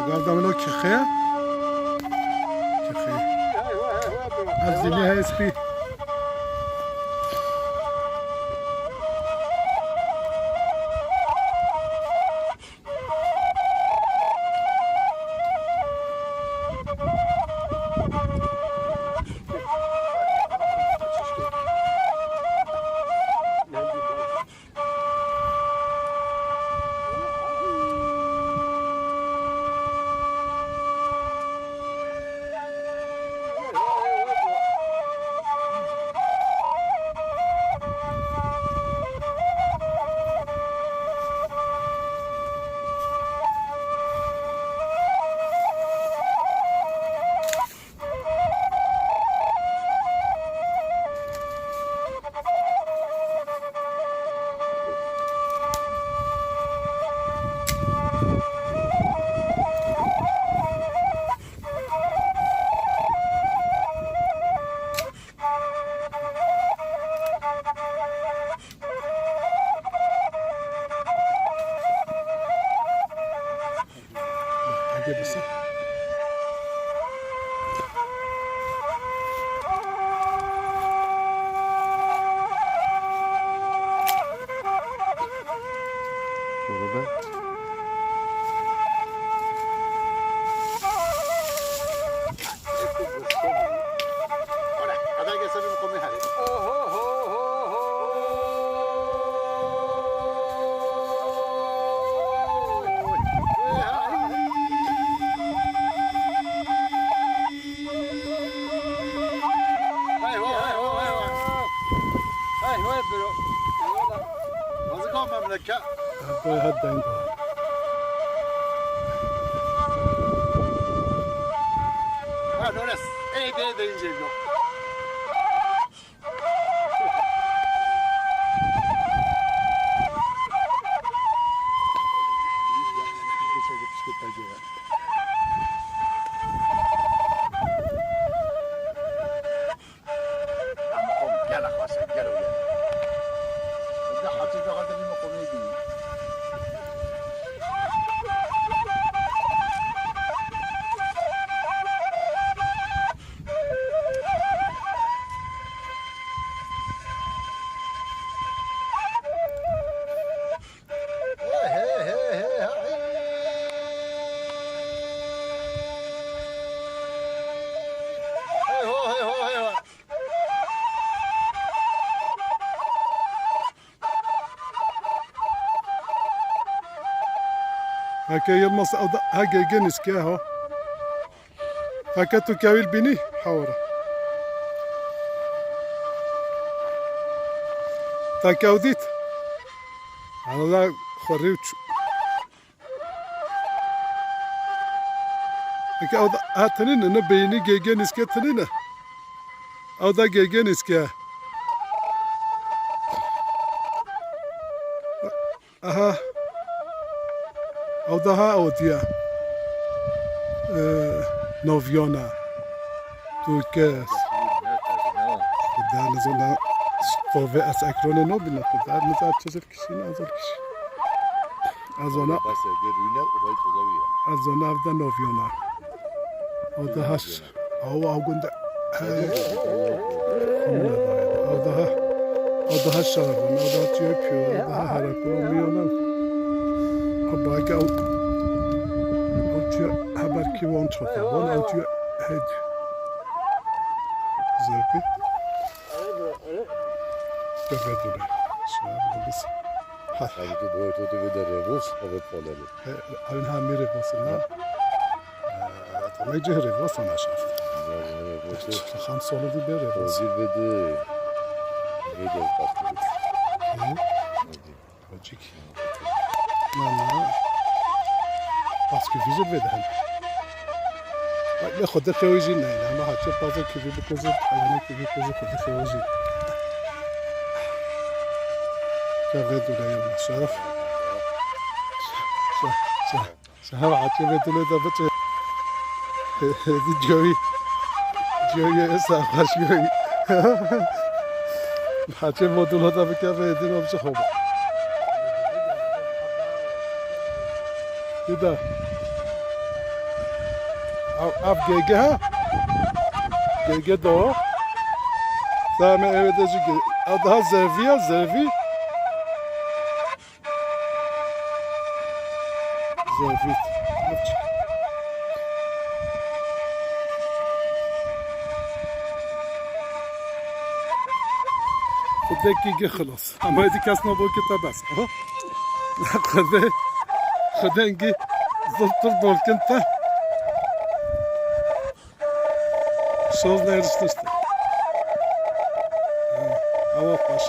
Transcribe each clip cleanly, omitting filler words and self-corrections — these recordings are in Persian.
Guarda lo que é. از دینی های اسپی gibisi. Şunu ben. Poi hadda in qua. Allora, vedi in giro. هكا يلمس هكا جنس كاها هكا تكاويل بني حورة تكاوديت على خريوتش هكا هاتنين نبيني جنس كاتنين أو دا جنس كا أها أو daha أوديا نوفيونا توركاس كدان زونا قوة أس أكرون نوبنا كدان نزار تشوف كشين أزور كش أزونا أزونا أبدا نوفيونا أو دهاش أو قند أو دهاش شاربون أو ده تيوبيو أو ده هراكون ميونا باقي أو تيو هبار كيوان تخطبون أو تيو هيد زربي تبدله شاب بس Hani tu boy tu vede revus avet poleli. این هم میره واسه نه تمام جهره واسه نشافت خم ساله دی بره واسه Bozil vede. Vede patlı. Acık. نه بس که ویزر بده هم خود خویجی نه نه ما هرچه بازه که بکوزه یعنی که بکوزه خود خویجی كافيدولا يوم شاف شاف عجبتني ده بس هذه جوي سافر جوي عجبتني ده بكافيدولا مش خوب كده أب جيجها جيجة ده سامع إيه ده جيجة أده زرفي زرفيت خدك خلاص اما هذيك كاس نوبو كتا بس خدنجي زلط البول كنت شوز لا يرستست هوا باش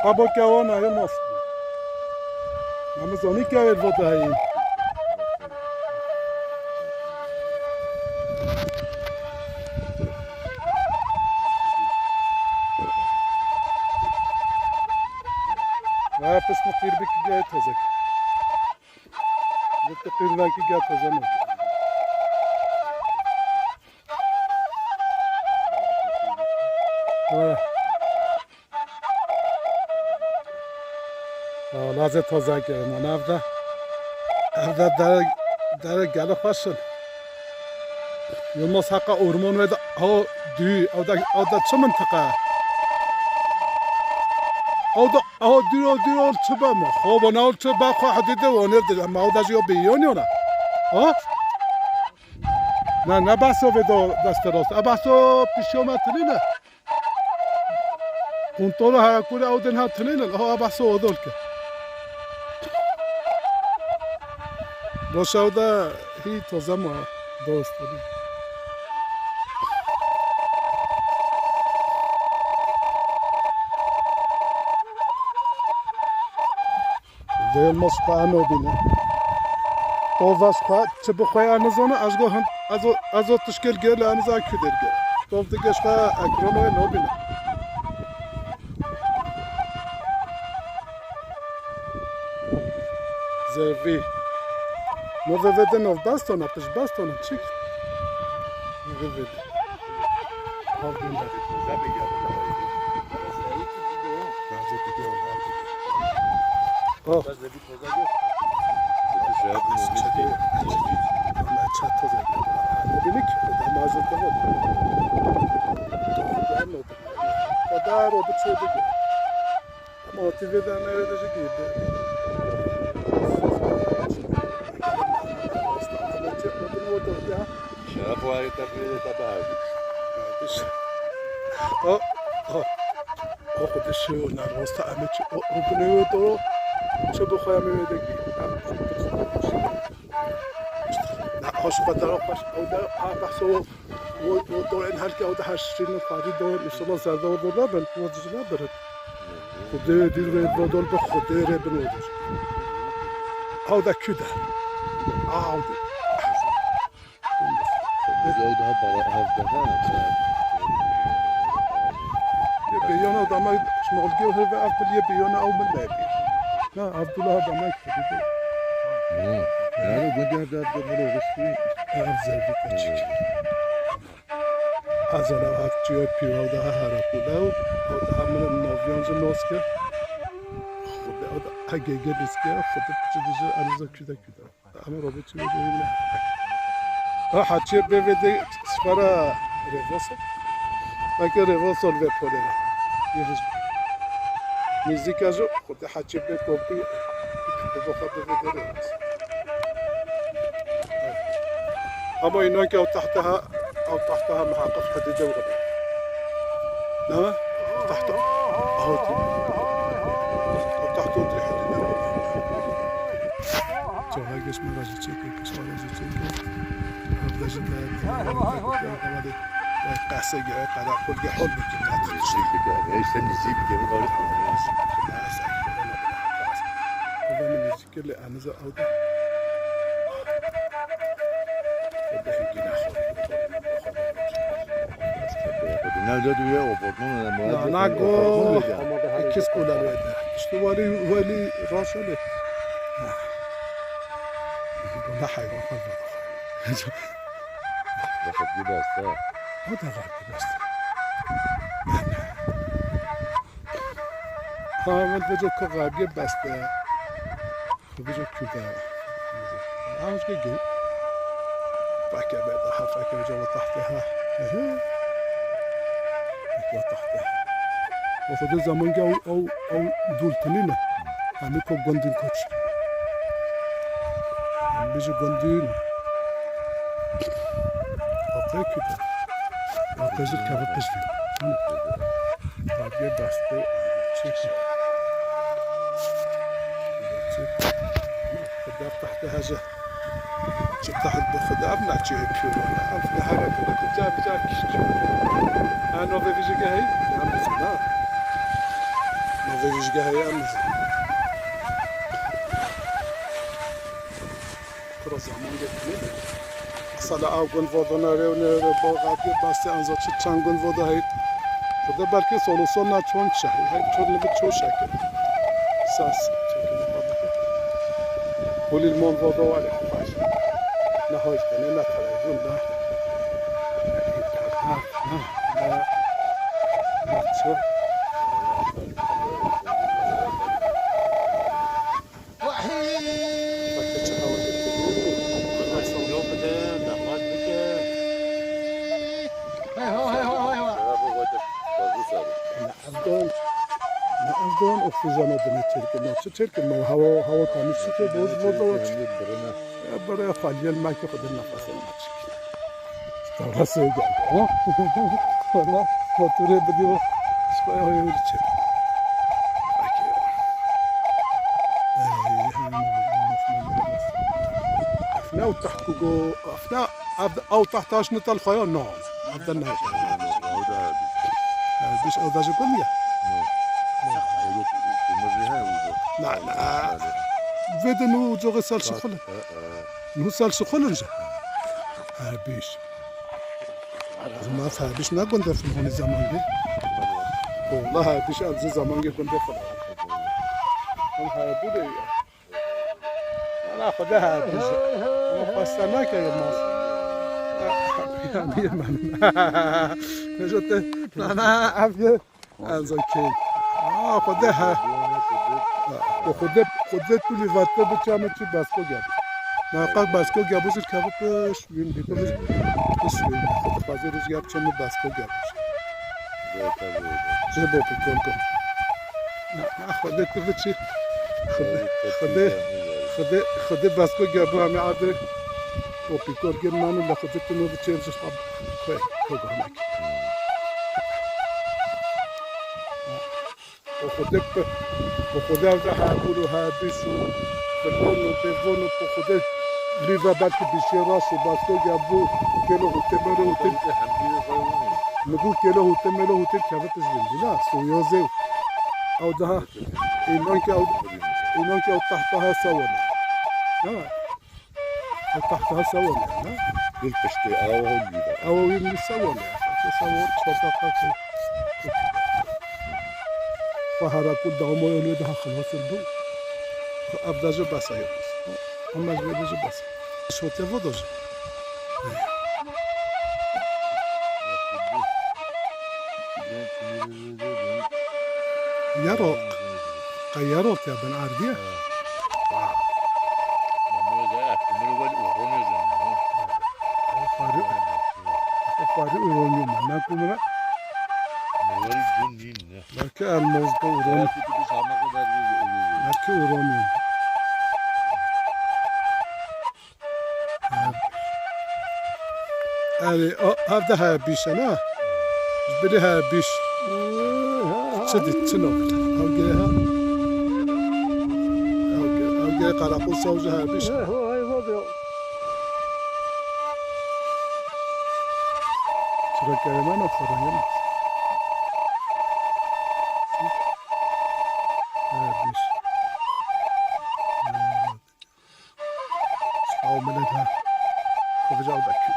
بابا كوانا يا مصر أمازوني كاير بطاين بس نطير بك جاي تزك نطير لك جاي تزمك لازم تازه من افدا در گل خوشن یونس حقا اورمون ودا ها دو او دا چه منطقه او دو چه با ما خوب نال چه با خو حدیده ونر ده ما دا جو بیون نه ها نه باسو ودا دست راست باسو پیشومت نه کنترل ها کوله او دن ها تنین ها باسو ودول که Boşavda hiç o zaman dostları. Değilmez kanı bile. Tovas kağıt çıbı koyanız onu az tuşkel gel anız aküder gel. Tovda geçka akronoya no bile. Zervi. No wyweden w bastona, też bastona, czyk. No wyweden. Oglądaj. O. Dedik, da mağazada var. Kadar o da çözdü. Motive eden nerede gibi. شرف وارد تقليد تبعك خودش نراسته همه چی اونو تو چه بخوایم میدگی نه خوش بدر خوش او در بحثو و دور این حال که او ده هشتین فادی دور مثلا زرده و دور نبند وجود ندارد خود دیر بدل به خود دیر بنودش او ده کده او ده زودها هفدها بيانا ضما شمال جوه في أفضل يبيانا أو من لابي نه عبدالله دمک خودی Yani bu da böyle oluştu. زردی کچی از آن وقت جای پیاده ها هرکوده و همه نویانز ناس که خود اگه گلیس که خود پیچه دیجه علیزا کده کده همه رو بچه بجه نه حچه بوده سفره رواسا مگه رواسا رو بپره یه روز میزیک از خود حچه بکوبی بخواه بوده رواسا اما اینا که او تحتها محقق حديدة وغدا نعم تحت أو تحت ودري حديدة وغدا جوها قسم راجل تشيكي قسم راجل تشيكي هذا جدا قاسي جاي قاعد أقول جا حول بكلمات Nizip gibi. İşte nizip gibi var. هذا من الذكر اللي أنا زعوده Nerede duyuyor o portmanı? ناقو كيس كولا الواد شتو ولي راسله لا حيوان Bakıp giderse. هذا غادي بس ها من بجو كغادي بس بجو كذا عاوز كي فاكر بعدها فاكر جو تحتها تحتها وفي زمان او دول تنينه همي كو غندين كوتش بيجي غندين اوكي كده اوكي زي كده بتجي بعد بس تشيك خدام تحتها جه تحت بخدام نحكي بيو انا حاجه كنت جاب انا في فيجي هي يا عم زمان ما في فيجي هي يا عم كرة زمان جت صلا او كن فودنا ريون باقي بس انزا چان كن فودا هي خدا بلکه سولوسون نچون چه هی چون لب چو شکل ساس ولی المون فودا ولی باش نهایت کنه نترجم نه چه Avdan oksijen adını çirkin. Nasıl çirkin? Hava tanışı ki boz boz. Buraya faliyel maki kadar nefes almak. Daha sevgi. Ha? Valla motoru bediyor. Spaya hayır çek. أفناء وتحكوا أفناء أو تحت عشنة الخيال نعم هذا النهج بيش أو ذا جكولية لا لا فيدا نو جوغي سال شخلن نو سال شخلن جا بيش ما بيش نقول دفن هون الزمان دي والله بيش أبز زمان يكون دفن هم هاي بودي أنا أخذها بيش فاستناك يا ماس يا من نجت أنا عافية أنزل كين خذها وخذت كل فاتة بتشامل شيء باسكو جاب ما قال باسكو جابوا زي كابوس وين بيكون بس وين خذ فازي جاب شنو باسكو جاب زي بوبي كونكو خذت كل شيء خذ باسكو جابوا عم يعدل بوبي كونكو ما من خذت كل شيء بس خذ هناك وخذها حاكلها بيسو بالبونو تيفونو وخذها ليفا بالك بشيراس وباسكو جابو كيلو هتمرو هتم نقول كيلو هتمرو هتم كافة تزبل لا سويوزي أو ده إنك أو تحتها سونا أو تحتها سونا قلت اشتي أو يملي سونا سونا تفضل فهذا كل ده ما يولدها خلاص الدو ابداجو بسا يبس هم مجبوريجو بس شوتي ودوج يروق غيروك يا بن عربية فاري أورونيوم ناكو لكن الموزة أورونيوم لكن أورونيوم هذا ها بيش أنا بدي ها بيش شدت تنوبل أوجيها أوجي قراقو صوجها بيش شرا كلمان أخرين ها بيش أو ملتها وبجاو بكي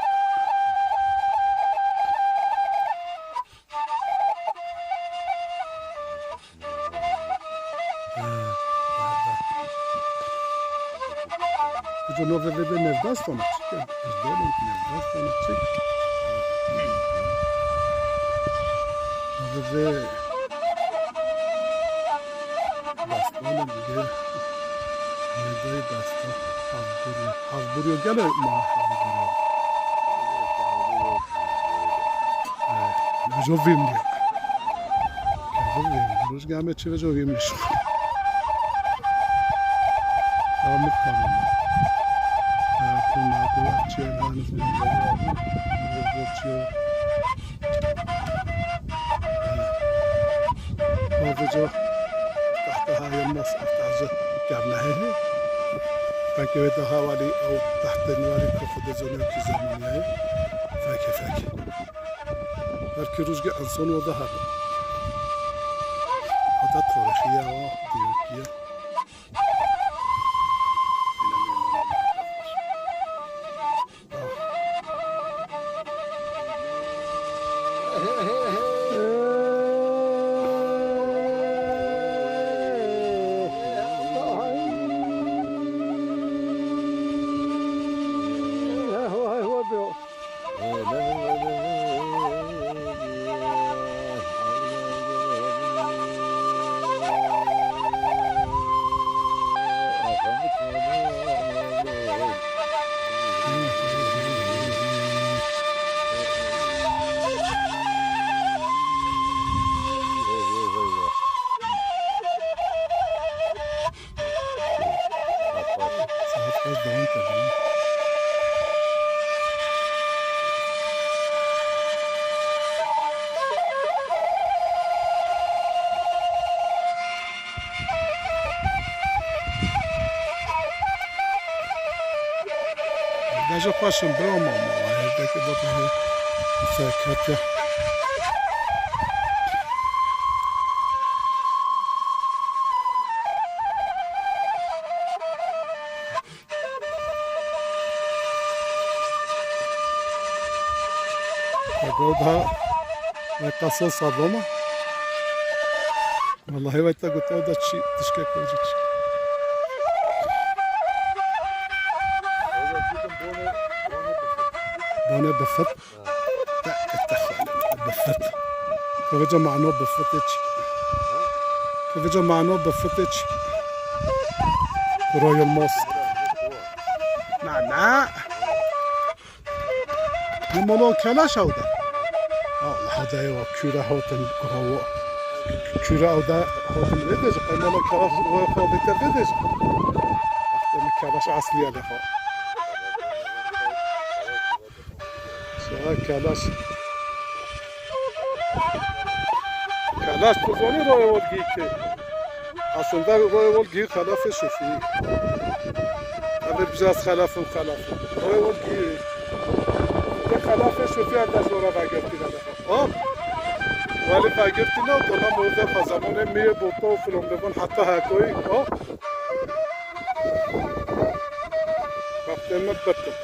Yo no vede nervastone chicken. Es bueno nervastone chicken. No vede bastone diye. Ne diye bastone? Havburiyo. Havburiyo gene ma havburiyo. Jo vim diye. Jo vim. Roz game çeve jo vimmiş. Tamam tamam. Naku açıyor hanız açıyor. Hafızı تحت هاي المصعد تعزه قبلها هي فاكي وده حوالي او تحت النواري كفد زونك زمان هي فاكي بركي رجع انسان وظهر هذا تاريخية وديوكية saat kaç devam edelim. Даже пашем дома, мало, так и вот всякое. Погода قصة صدمة والله وقتها قلت له ده شيء تشكيك وجهك بونه بفت بفت كوجا معناه بفتش كوجا معناه بفتش رويال ماست لا يملو كلاش هودا هذا هو كورا هوتن هو كورا هودا هوتن بدش يملو كلاش هو خابت بدش وقت كلاش اصلي هذا كلاش بزنی رویالگی که aslında رویالگی خلاف شوفی اما بجاز خلافم رویالگی یه خلاف شوفی هم دست را بگرتی ندارم ولی بگرتی نه دونا مورد خزمانه میه بوتا و فلوم دبون حتی حکوی وقتی مدبتم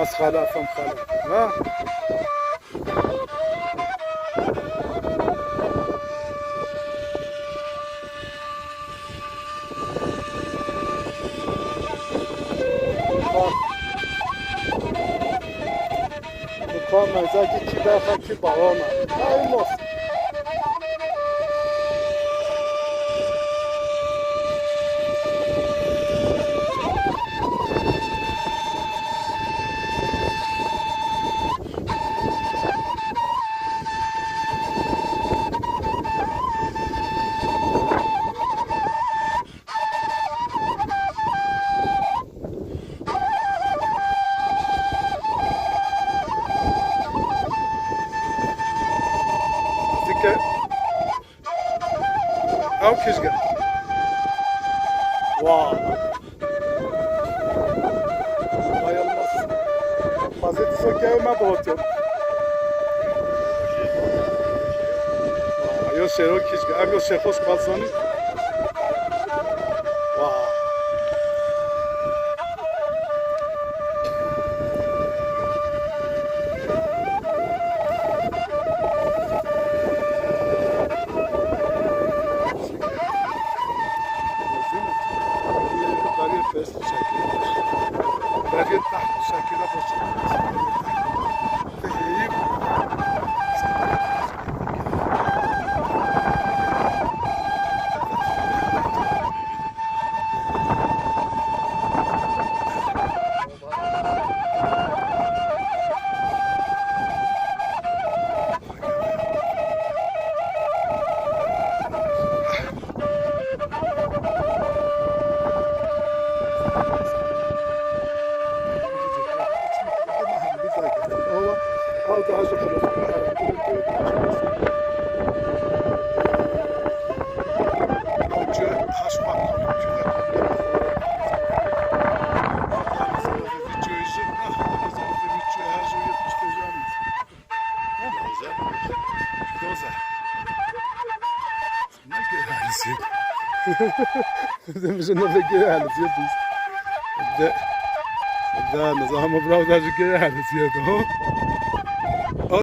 از خلافم ها Come, zaki ci da fa ci baona. Dai mos. Dike. Au kizge. Wow. Bayılmaz. Hazreti Sokağı'ma boğutuyor. Yo sero kizge. Yo sefos kalsoni. Wow. برای فست شکل برای تحت شکل Ze nowe realizacje da, da, no za brał даже realizację, to.